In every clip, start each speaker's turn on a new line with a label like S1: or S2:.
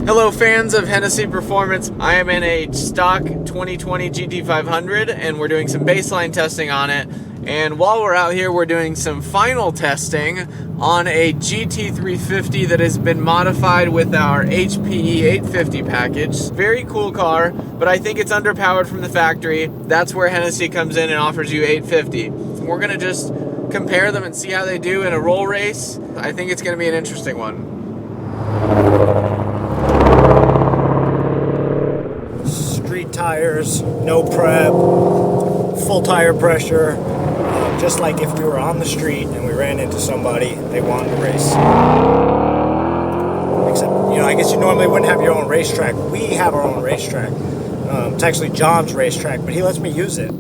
S1: Hello fans of Hennessey Performance. I am in a stock 2020 GT500 and we're doing some baseline testing on it. And while we're out here, we're doing some final testing on a GT350 that has been modified with our HPE 850 package. Very cool car, but I think it's underpowered from the factory. That's where Hennessey comes in and offers you 850. We're gonna just compare them and see how they do in a roll race. I think it's gonna be an interesting one.
S2: Street tires, no prep, full tire pressure, just like if we were on the street and we ran into somebody, they wanted to race. Except, I guess you normally wouldn't have your own racetrack. We have our own racetrack. It's actually John's racetrack, but he lets me use it.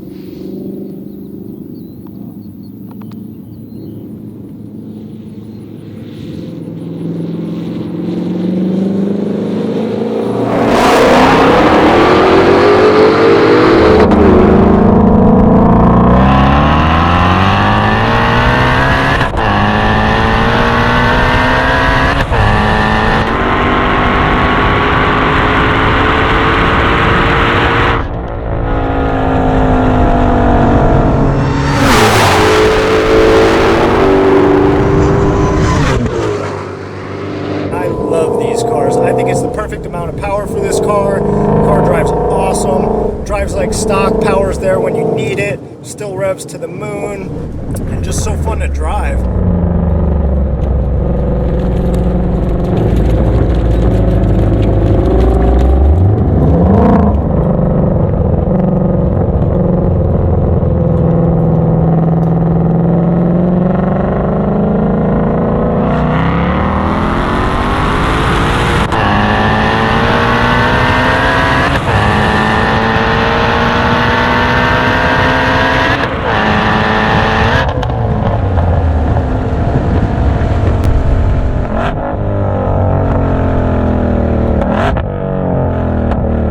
S2: I think it's the perfect amount of power for this car. The car drives awesome, drives like stock, power's there when you need it, still revs to the moon, and just so fun to drive.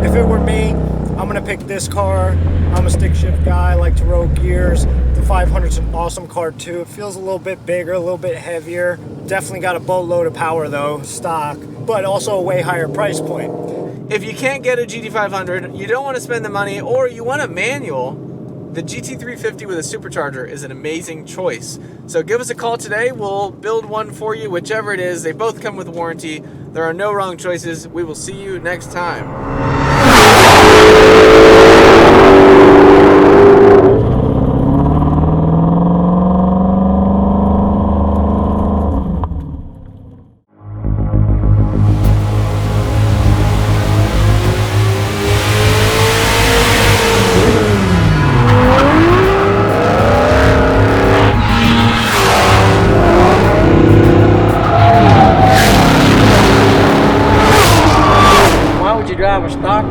S2: If it were me, I'm gonna pick this car. I'm a stick shift guy, I like to roll gears. The 500's an awesome car too. It feels a little bit bigger, a little bit heavier. Definitely got a boatload of power though, stock, but also a way higher price point.
S1: If you can't get a GT500, you don't want to spend the money, or you want a manual, the GT350 with a supercharger is an amazing choice. So give us a call today. We'll build one for you, whichever it is. They both come with a warranty. There are no wrong choices. We will see you next time.
S3: Drive a stock